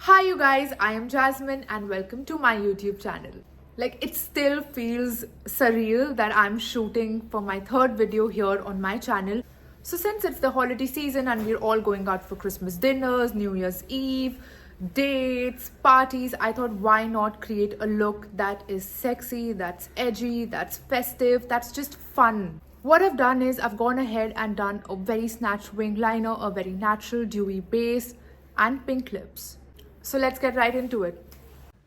Hi you guys, I am Jasmine and welcome to my YouTube channel. Like it still feels surreal that I'm shooting for my third video here on my channel. So since it's the holiday season and we're all going out for Christmas dinners, New Year's Eve, dates, parties, I thought why not create a look that is sexy, that's edgy, that's festive, that's just fun. What I've done is I've gone ahead and done a very snatched wing liner, a very natural dewy base and pink lips. So let's get right into it.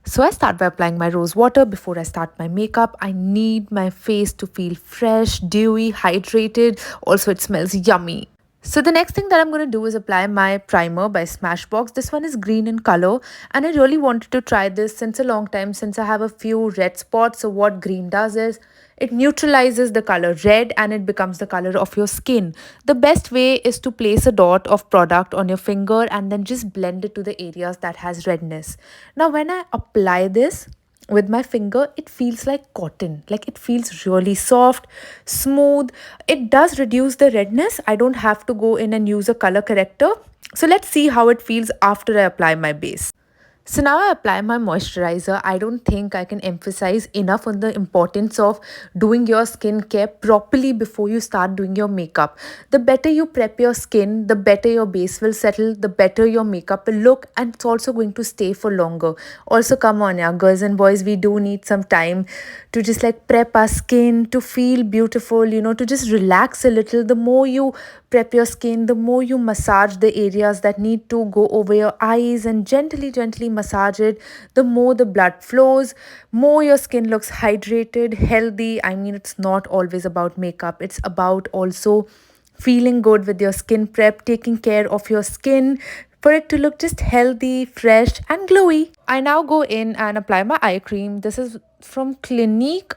So I start by applying my rose water before I start my makeup. I need my face to feel fresh, dewy, hydrated. Also, it smells yummy. So the next thing that I'm going to do is apply my primer by Smashbox. This one is green in color and I really wanted to try this since a long time since I have a few red spots. So what green does is it neutralizes the color red and it becomes the color of your skin. The best way is to place a dot of product on your finger and then just blend it to the areas that has redness. Now when I apply this, with my finger it feels like cotton, like it feels really soft, smooth. It does reduce the redness. I don't have to go in and use a color corrector. So let's see how it feels after I apply my base. So now I apply my moisturizer. I don't think I can emphasize enough on the importance of doing your skincare properly before you start doing your makeup. The better you prep your skin, the better your base will settle, the better your makeup will look, and it's also going to stay for longer. Also, come on, yeah, girls and boys, we do need some time to just like prep our skin to feel beautiful, to just relax a little. The more you prep your skin, the more you massage the areas that need to go over your eyes and gently massage it, the more the blood flows, more your skin looks hydrated, healthy. I mean, it's not always about makeup, it's about also feeling good with your skin prep, taking care of your skin for it to look just healthy, fresh and glowy. I now go in and apply my eye cream. This is from Clinique.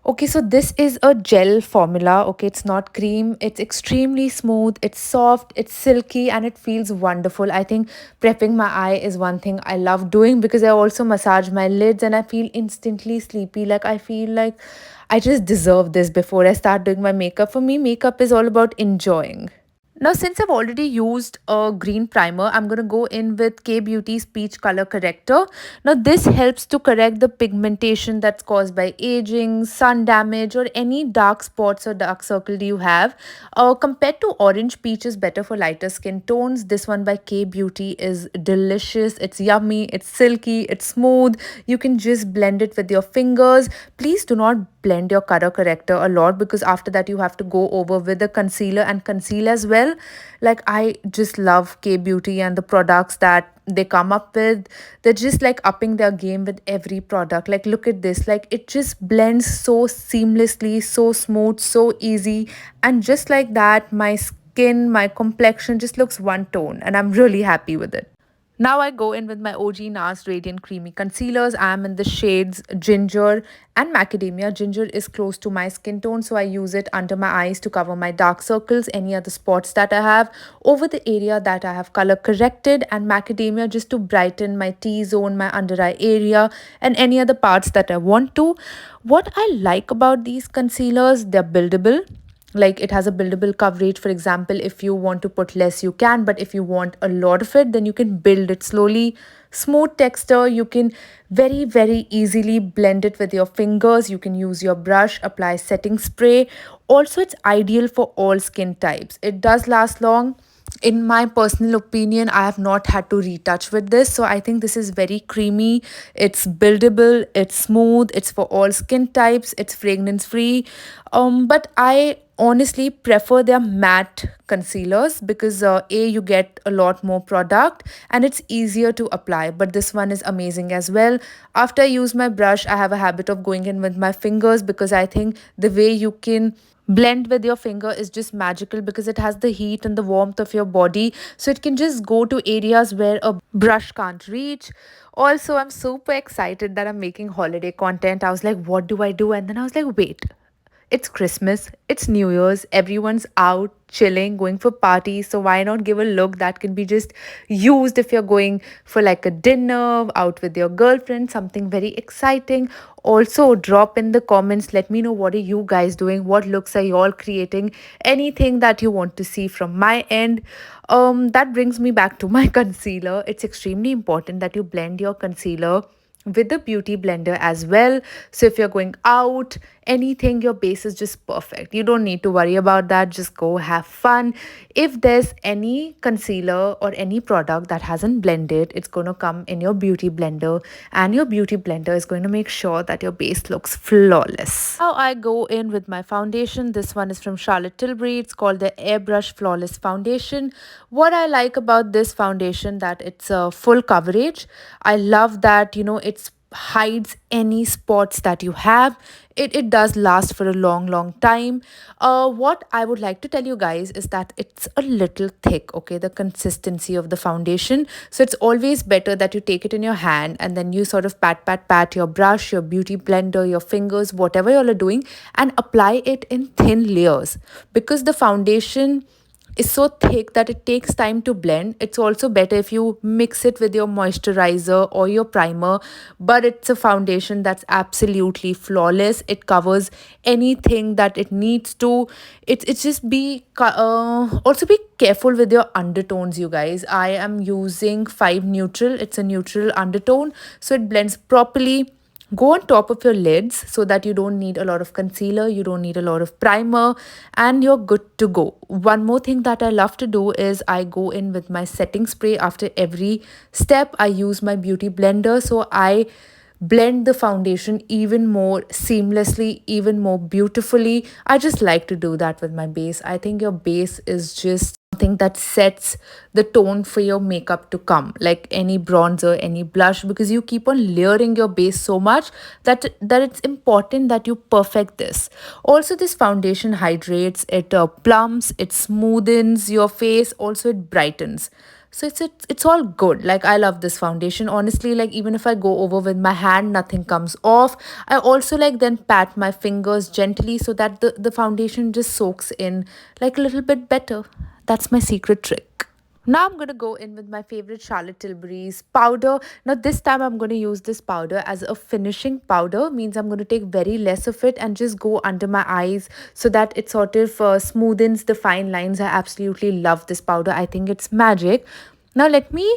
Okay, so this is a gel formula. Okay, it's not cream. It's extremely smooth, it's soft, it's silky and it feels wonderful. I think prepping my eye is one thing I love doing because I also massage my lids and I feel instantly sleepy. Like I feel like I just deserve this before I start doing my makeup. For me, makeup is all about enjoying. Now, since I've already used a green primer, I'm going to go in with K Beauty's Peach Color Corrector. Now, this helps to correct the pigmentation that's caused by aging, sun damage, or any dark spots or dark circle you have. Compared to orange, peach is better for lighter skin tones. This one by K Beauty is delicious. It's yummy, it's silky, it's smooth. You can just blend it with your fingers. Please do not blend your color corrector a lot because after that you have to go over with the concealer and conceal as well. Like I just love K Beauty and the products that they come up with. They're just like upping their game with every product. Like look at this, like it just blends so seamlessly, so smooth, so easy, and just like that my skin, my complexion just looks one tone and I'm really happy with it. Now I go in with my OG Nars Radiant Creamy Concealers. I am in the shades Ginger and Macadamia. Ginger is close to my skin tone, so I use it under my eyes to cover my dark circles, any other spots that I have, over the area that I have color corrected, and Macadamia just to brighten my T-zone, my under eye area, and any other parts that I want to. What I like about these concealers, they're buildable. Like it has a buildable coverage. For example, if you want to put less you can, but if you want a lot of it then you can build it slowly. Smooth texture, you can very easily blend it with your fingers. You can use your brush, apply setting spray. Also, it's ideal for all skin types. It does last long. In my personal opinion, I have not had to retouch with this, so I think this is very creamy. It's buildable, it's smooth, it's for all skin types, it's fragrance free. But I honestly prefer their matte concealers because you get a lot more product and it's easier to apply, but this one is amazing as well. After I use my brush, I have a habit of going in with my fingers because I think the way you can blend with your finger is just magical because it has the heat and the warmth of your body, so it can just go to areas where a brush can't reach. Also, I'm super excited that I'm making holiday content. I was like, what do I do? And then I was like, wait, It's Christmas, it's New Year's, everyone's out, chilling, going for parties. So why not give a look that can be just used if you're going for like a dinner, out with your girlfriend, something very exciting. Also, drop in the comments, let me know what are you guys doing, what looks are you all creating, anything that you want to see from my end. That brings me back to my concealer. It's extremely important that you blend your concealer with the beauty blender as well. So if you're going out, anything, your base is just perfect. You don't need to worry about that. Just go have fun. If there's any concealer or any product that hasn't blended, it's going to come in your beauty blender, and your beauty blender is going to make sure that your base looks flawless. Now I go in with my foundation. This one is from Charlotte Tilbury. It's called the Airbrush Flawless Foundation. What I like about this foundation, that it's a full coverage. I love that, it hides any spots that you have. It does last for a long time. What I would like to tell you guys is that it's a little thick, okay, the consistency of the foundation. So it's always better that you take it in your hand and then you sort of pat your brush, your beauty blender, your fingers, whatever you all are doing, and apply it in thin layers, because the foundation is so thick that it takes time to blend. It's also better if you mix it with your moisturizer or your primer, but it's a foundation that's absolutely flawless. It covers anything that it needs to. It's just also be careful with your undertones, you guys. I am using 5 neutral. It's a neutral undertone, so it blends properly. Go on top of your lids so that you don't need a lot of concealer, you don't need a lot of primer, and you're good to go. One more thing that I love to do is I go in with my setting spray after every step. I use my beauty blender, so I blend the foundation even more seamlessly, even more beautifully. I just like to do that with my base. I think your base is just something that sets the tone for your makeup to come, like any bronzer, any blush, because you keep on layering your base so much that it's important that you perfect this. Also, this foundation hydrates, it plumps, it smoothens your face, also it brightens. So it's all good. Like, I love this foundation, honestly. Like, even if I go over with my hand, nothing comes off. I also like then pat my fingers gently so that the foundation just soaks in like a little bit better. That's my secret trick. Now I'm going to go in with my favorite Charlotte Tilbury's powder. Now this time I'm going to use this powder as a finishing powder. Means I'm going to take very less of it and just go under my eyes so that it sort of smoothens the fine lines. I absolutely love this powder. I think it's magic. Now let me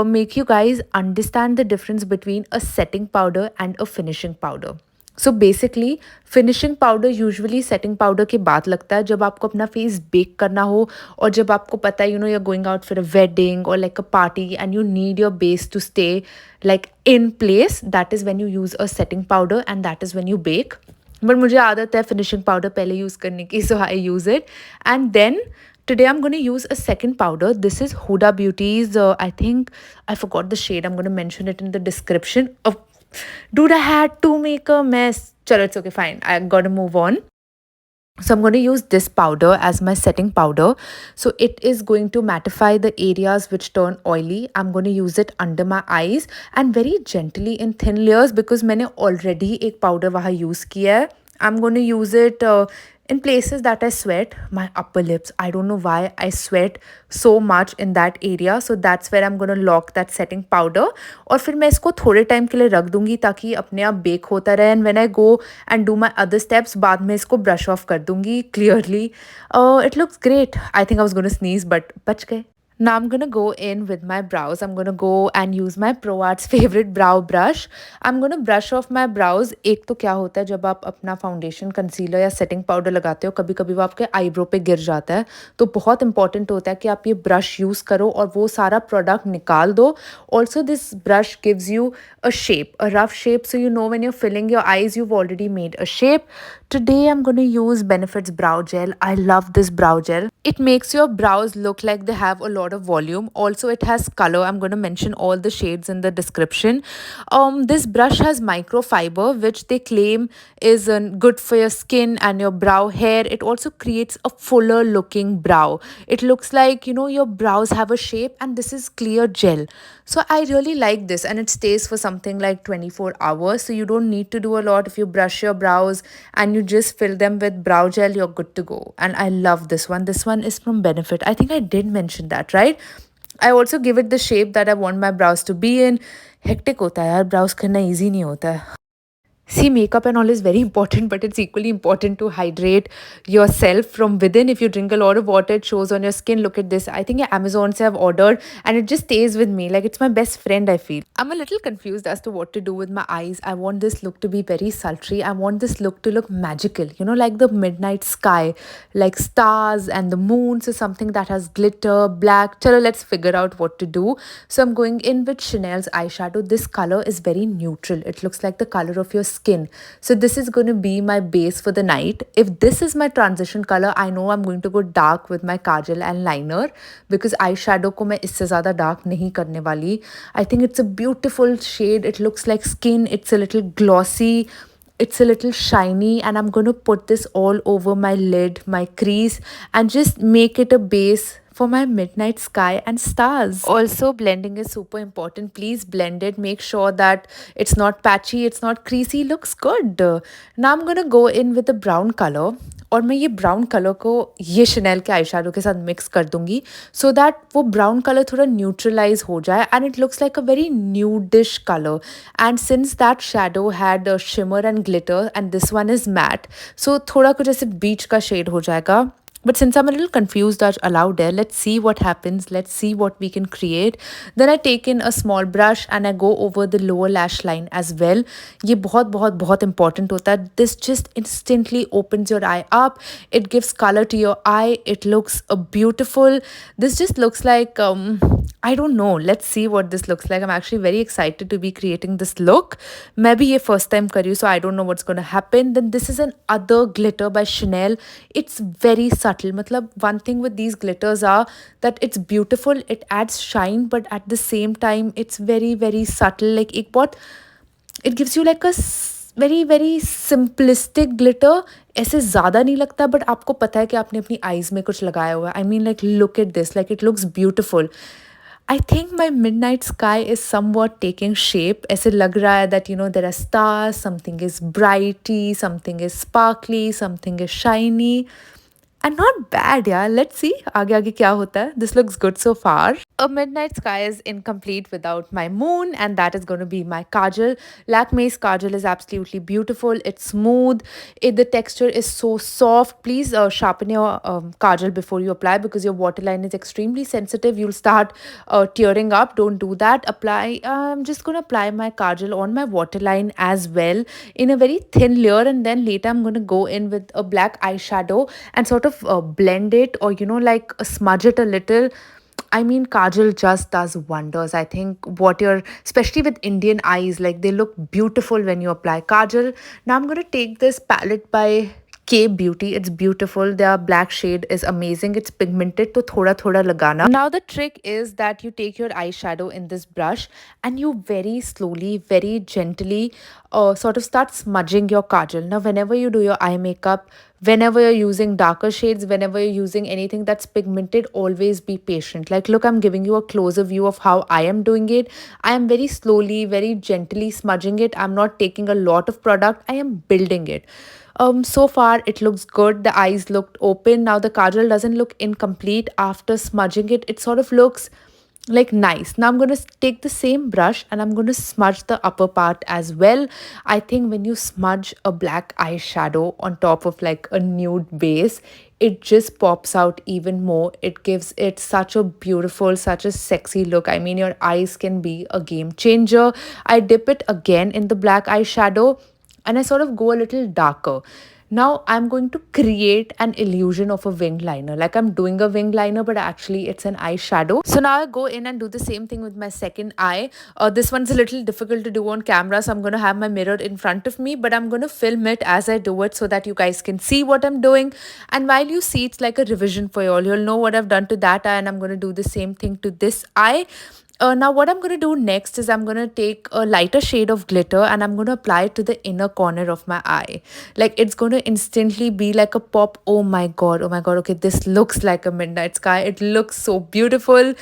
make you guys understand the difference between a setting powder and a finishing powder. So basically finishing powder usually setting powder के बाद लगता है जब आपको अपना face bake करना हो, और जब आपको पता है you are going out for a wedding और like a party and you need your base to stay like in place. That is when you use a setting powder and that is when you bake. But मुझे आदत है finishing powder पहले use करने की, so I use it. And then today I'm going to use a second powder. This is Huda Beauty's, I think I forgot the shade. I'm going to mention it in the description. Oh, dude, I had to make a mess. Chalo, it's okay, fine. I got to move on. So I'm going to use this powder as my setting powder. So it is going to mattify the areas which turn oily. I'm going to use it under my eyes and very gently in thin layers, because मैंने already एक powder वहाँ use किया है. I'm going to use it in places that I sweat, my upper lips. I don't know why I sweat so much in that area. So that's where I'm going to lock that setting powder. और फिर मैं इसको थोड़े time के लिए रख दूंगी ताकि अपने आप बेक होता रहे. And when I go and do my other steps, बाद में इसको brush off कर दूंगी clearly. It looks great. I think I was going to sneeze, but बच गए. Now I'm going to go in with my brows. I'm going to go and use my Pro Art's favorite brow brush. I'm going to brush off my brows. एक तो क्या होता है जब आप अपना फाउंडेशन कंसीलर या सेटिंग पाउडर लगाते हो, कभी कभी वो आपके आईब्रो पे गिर जाता है, तो बहुत इंपॉर्टेंट होता है कि आप ये ब्रश यूज़ करो और वो सारा प्रोडक्ट निकाल दो. Also this brush gives you a shape, a rough shape, so you know when you're filling your eyes, you've already made a shape. Today I'm going to use Benifit's brow gel. I love this brow gel. It makes your brows look like they have a lot of volume. Also, it has color. I'm going to mention all the shades in the description. This brush has microfiber, which they claim is good for your skin and your brow hair. It also creates a fuller looking brow. It looks like, your brows have a shape, and this is clear gel. So I really like this, and it stays for something like 24 hours. So you don't need to do a lot. If you brush your brows and you just fill them with brow gel, you're good to go. And I love this one. This one is from Benefit. I think I did mention that, right? I also give it the shape that I want my brows to be in. Hectic होता है यार, brows करना easy नहीं होता है. See, makeup and all is very important, but it's equally important to hydrate yourself from within. If you drink a lot of water, it shows on your skin. Look at this. I think Amazon se I've ordered and it just stays with me. Like it's my best friend, I feel. I'm a little confused as to what to do with my eyes. I want this look to be very sultry. I want this look to look magical, you know, like the midnight sky, like stars and the moon. So something that has glitter, black. Chalo, let's figure out what to do. So I'm going in with Chanel's eyeshadow. This color is very neutral. It looks like the color of your skin. So this is going to be my base for the night. If this is my transition color, I know I'm going to go dark with my kajal and liner, because eyeshadow ko main isse zyada dark nahi karne wali. I think it's a beautiful shade. It looks like skin. It's a little glossy. It's a little shiny, and I'm going to put this all over my lid, my crease, and just make it a base for my midnight sky and stars. Also, blending is super important. Please blend it. Make sure that it's not patchy, it's not creasy. Looks good. Now I'm going to go in with the brown color. और मैं ये brown colour को ये Chanel के eye shadow के साथ mix कर दूंगी, सो दैट वो ब्राउन कलर थोड़ा न्यूट्रलाइज हो जाए and it looks like a very nudish colour. And since that shadow had shimmer and glitter and this one is matte, so थोड़ा कुछ ऐसे बीच का शेड हो जाएगा. But since I'm a little confused as allowed there, let's see what happens. Let's see what we can create. Then I take in a small brush and I go over the lower lash line as well. ये बहुत important होता है. This just instantly opens your eye up. It gives color to your eye. It looks beautiful. This just looks like I don't know. Let's see what this looks like. I'm actually very excited to be creating this look. मैं भी ये first time कर रही हूँ, so I don't know what's going to happen. Then this is an other glitter by Chanel. It's very subtle. मतलब one thing with these glitters are that it's beautiful. It adds shine, but at the same time, it's very subtle. Like एक बहुत, it gives you like a very simplistic glitter. ऐसे ज़्यादा नहीं लगता, but आपको पता है कि आपने अपनी eyes में कुछ लगाया हुआ है. I mean, like look at this. Like it looks beautiful. I think my midnight sky is somewhat taking shape. ऐसे लग रहा है that, you know, there are stars, something is brighty, something is sparkly, something is shiny. And not bad, yeah. Let's see आगे क्या होता है. This looks good so far. A midnight sky is incomplete without my moon, and that is going to be my kajal. Lakme's kajal is absolutely beautiful. It's smooth. The texture is so soft. Please sharpen your kajal before you apply, because your waterline is extremely sensitive. You'll start tearing up. Don't do that. I'm just going to apply my kajal on my waterline as well in a very thin layer, and then later I'm going to go in with a black eyeshadow and sort of blend it, or, you know, like smudge it a little. I mean, kajal just does wonders. I think especially with Indian eyes, like they look beautiful when you apply kajal. Now I'm going to take this palette by K Beauty. It's beautiful. Their black shade is amazing. It's pigmented, to thoda lagana. Now the trick is that you take your eyeshadow in this brush and you very slowly, very gently sort of start smudging your kajal. Now whenever you do your eye makeup, whenever you're using darker shades, whenever you're using anything that's pigmented, always be patient. Like look, I'm giving you a closer view of how I am doing it. I am very slowly, very gently smudging it. I'm not taking a lot of product. I am building it. So far it looks good. The eyes looked open. Now the kajal doesn't look incomplete after smudging it. It sort of looks like nice. Now I'm going to take the same brush and I'm going to smudge the upper part as well. I think when you smudge a black eyeshadow on top of like a nude base, it just pops out even more. It gives it such a beautiful, such a sexy look. I mean, your eyes can be a game changer. I dip it again in the black eyeshadow and I sort of go a little darker. Now I'm going to create an illusion of a winged liner. Like I'm doing a winged liner, but actually it's an eyeshadow. So now I go in and do the same thing with my second eye. This one's a little difficult to do on camera, so I'm going to have my mirror in front of me, but I'm going to film it as I do it so that you guys can see what I'm doing. And while you see, it's like a revision for you all. You'll know what I've done to that eye, and I'm going to do the same thing to this eye. Now what I'm going to do next is I'm going to take a lighter shade of glitter and I'm going to apply it to the inner corner of my eye. Like it's going to instantly be like a pop. Oh my god, okay, this looks like a midnight sky. It looks so beautiful.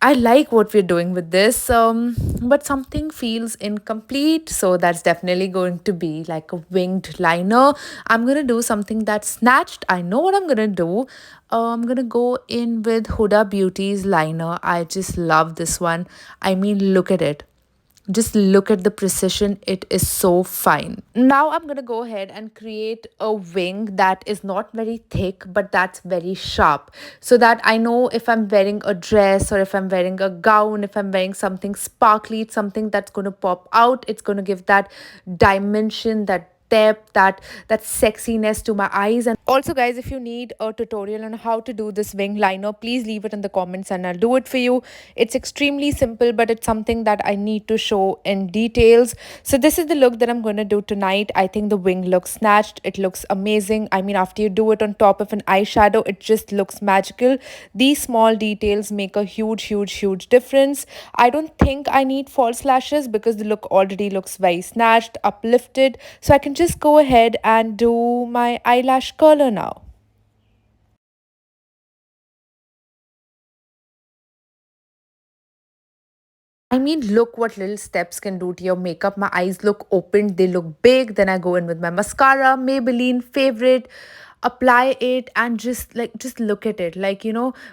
I like what we're doing with this, but something feels incomplete. So that's definitely going to be like a winged liner. I'm gonna do something that's snatched. I know what I'm gonna do. I'm gonna go in with Huda Beauty's liner. I just love this one. I mean, look at it. Just look at the precision. It is so fine. Now I'm going to go ahead and create a wing that is not very thick, but that's very sharp. So that I know if I'm wearing a dress or if I'm wearing a gown, if I'm wearing something sparkly, it's something that's going to pop out. It's going to give that dimension, that depth, that sexiness to my eyes. And also, guys, if you need a tutorial on how to do this wing liner, please leave it in the comments and I'll do it for you. It's extremely simple, but it's something that I need to show in details. So this is the look that I'm going to do tonight. I think the wing looks snatched. It looks amazing. I mean, after you do it on top of an eyeshadow, it just looks magical. These small details make a huge difference. I don't think I need false lashes because the look already looks very snatched, uplifted. So I can just go ahead and do my eyelash curler now. I mean, look what little steps can do to your makeup. My eyes look opened, they look big. Then I go in with my mascara, Maybelline favorite, apply it, and just look at it. Like,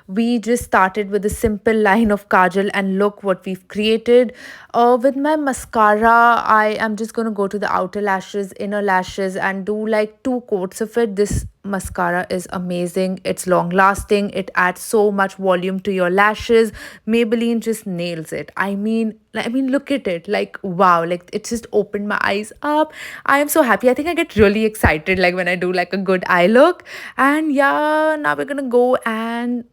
we just started with a simple line of Kajal, and look what we've created. With my mascara, I am just going to go to the outer lashes, inner lashes, and do like two coats of it. This mascara is amazing. It's long lasting. It adds so much volume to your lashes. Maybelline just nails it. I mean, look at it. Like, wow, like it just opened my eyes up. I am so happy. I think I get really excited like when I do like a good eye look. And yeah, now we're gonna go and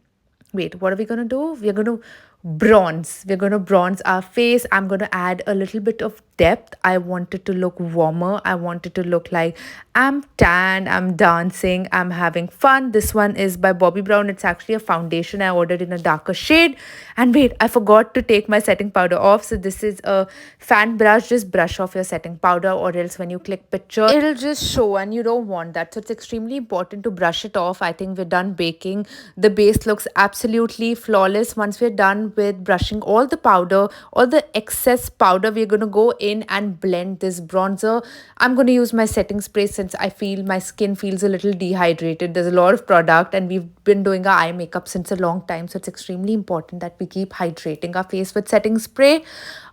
wait, what are we gonna do? We're gonna bronze. We're gonna bronze our face. I'm gonna add a little bit of depth. I want it to look warmer. I want it to look like I'm tan, I'm dancing, I'm having fun. This one is by Bobbi Brown. It's actually a foundation I ordered in a darker shade. And wait, I forgot to take my setting powder off. So this is a fan brush. Just brush off your setting powder, or else when you click picture, it'll just show, and you don't want that. So it's extremely important to brush it off. I think we're done baking. The base looks absolutely flawless. Once we're done with brushing all the powder, all the excess powder, we're going to go in and blend this bronzer. I'm going to use my setting spray since I feel my skin feels a little dehydrated. There's a lot of product and we've been doing our eye makeup since a long time, so it's extremely important that we keep hydrating our face with setting spray.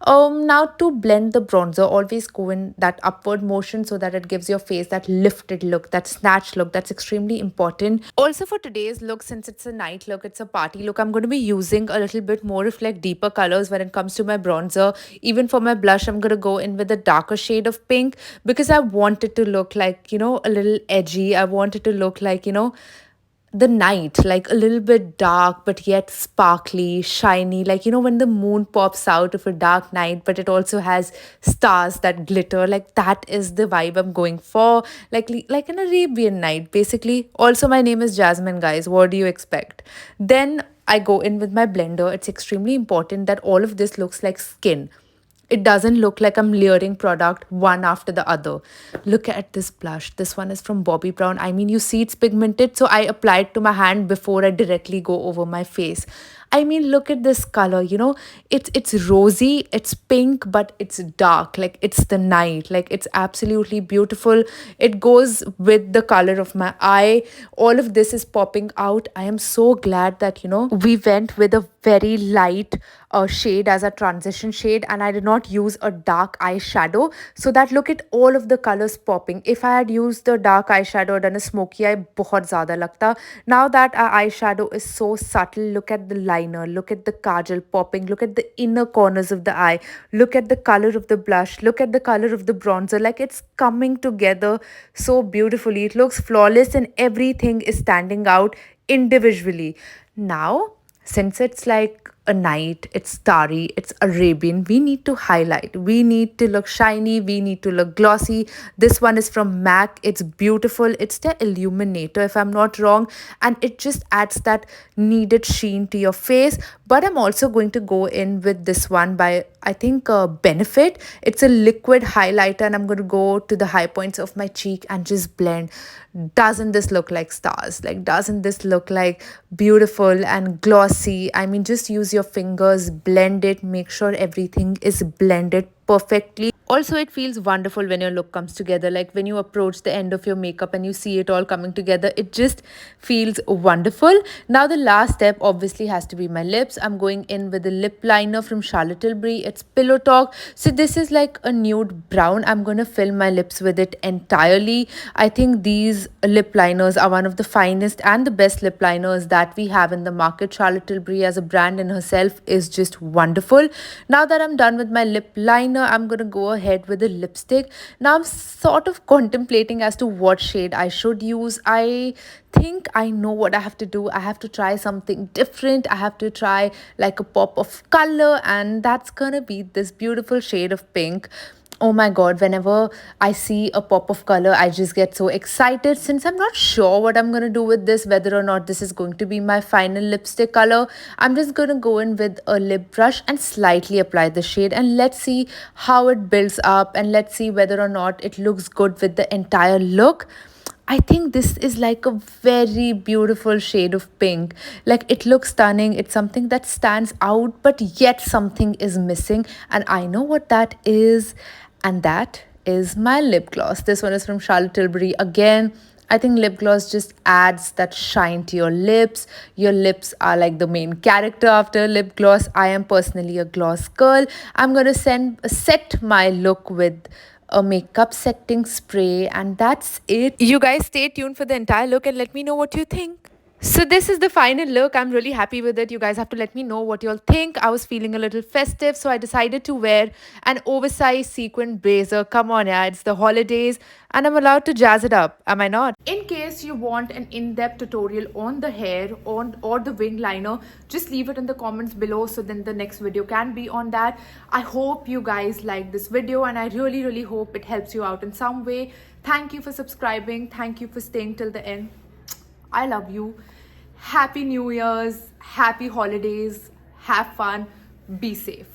Now to blend the bronzer, always go in that upward motion so that it gives your face that lifted look, that snatched look. That's extremely important. Also for today's look, since it's a night look, it's a party look, I'm going to be using a little bit more of like deeper colors when it comes to my bronzer. Even for my blush, I'm going to go in with a darker shade of pink because I want it to look like, a little edgy. I want it to look like, the night, like a little bit dark but yet sparkly, shiny, like when the moon pops out of a dark night, but it also has stars that glitter. Like that is the vibe I'm going for, like an Arabian night basically. Also, my name is Jasmine, guys. What do you expect? Then I go in with my blender. It's extremely important that all of this looks like skin. It doesn't look like I'm layering product one after the other. Look at this blush. This one is from Bobbi Brown. I mean, you see it's pigmented, so I apply it to my hand before I directly go over my face. I mean, look at this color, it's rosy, it's pink, but it's dark, like it's the night, like it's absolutely beautiful. It goes with the color of my eye. All of this is popping out. I am so glad that, we went with a very light shade as a transition shade, and I did not use a dark eyeshadow, so that look at all of the colors popping. If I had used the dark eyeshadow or done a smoky eye, bahut zyada lagta. Now that our eyeshadow is so subtle, look at the liner, look at the kajal popping, look at the inner corners of the eye, look at the color of the blush, look at the color of the bronzer. Like it's coming together so beautifully. It looks flawless and everything is standing out individually. Now, since it's like a night, it's starry, it's Arabian, we need to highlight. We need to look shiny, we need to look glossy. This one is from MAC. It's beautiful. It's the illuminator, if I'm not wrong, and it just adds that needed sheen to your face. But I'm also going to go in with this one by, I think, Benefit. It's a liquid highlighter, and I'm going to go to the high points of my cheek and just blend. doesn't this look like stars? Like, doesn't this look like beautiful and glossy? I mean, just use your fingers, blend it, make sure everything is blended perfectly. Also, it feels wonderful when your look comes together. Like when you approach the end of your makeup and you see it all coming together, it just feels wonderful. Now, the last step obviously has to be my lips. I'm going in with a lip liner from Charlotte Tilbury. It's Pillow Talk. So this is like a nude brown. I'm going to fill my lips with it entirely. I think these lip liners are one of the finest and the best lip liners that we have in the market. Charlotte Tilbury as a brand in herself is just wonderful. Now that I'm done with my lip liner, I'm going to go ahead with a lipstick. Now I'm sort of contemplating as to what shade I should use. I think I know what I have to do. I have to try something different. I have to try like a pop of color, and that's gonna be this beautiful shade of pink. Oh my god, whenever I see a pop of color, I just get so excited. Since I'm not sure what I'm gonna do with this, whether or not this is going to be my final lipstick color, I'm just gonna go in with a lip brush and slightly apply the shade, and let's see how it builds up, and let's see whether or not it looks good with the entire look. I think this is like a very beautiful shade of pink. Like, it looks stunning. It's something that stands out, but yet something is missing. And I know what that is. And that is my lip gloss. This one is from Charlotte Tilbury. Again, I think lip gloss just adds that shine to your lips. Your lips are like the main character after lip gloss. I am personally a gloss girl. I'm going to set my look with a makeup setting spray, and that's it. You guys stay tuned for the entire look and let me know what you think. So this is the final look. I'm really happy with it. You guys have to let me know what you all think. I was feeling a little festive, so I decided to wear an oversized sequin blazer. Come on, yeah, it's the holidays and I'm allowed to jazz it up, am I not? In case you want an in-depth tutorial on the hair or the wing liner, just leave it in the comments below, so then the next video can be on that. I hope you guys like this video, and I really hope it helps you out in some way. Thank you for subscribing. Thank you for staying till the end. I love you. Happy New Year's, happy holidays, have fun, be safe.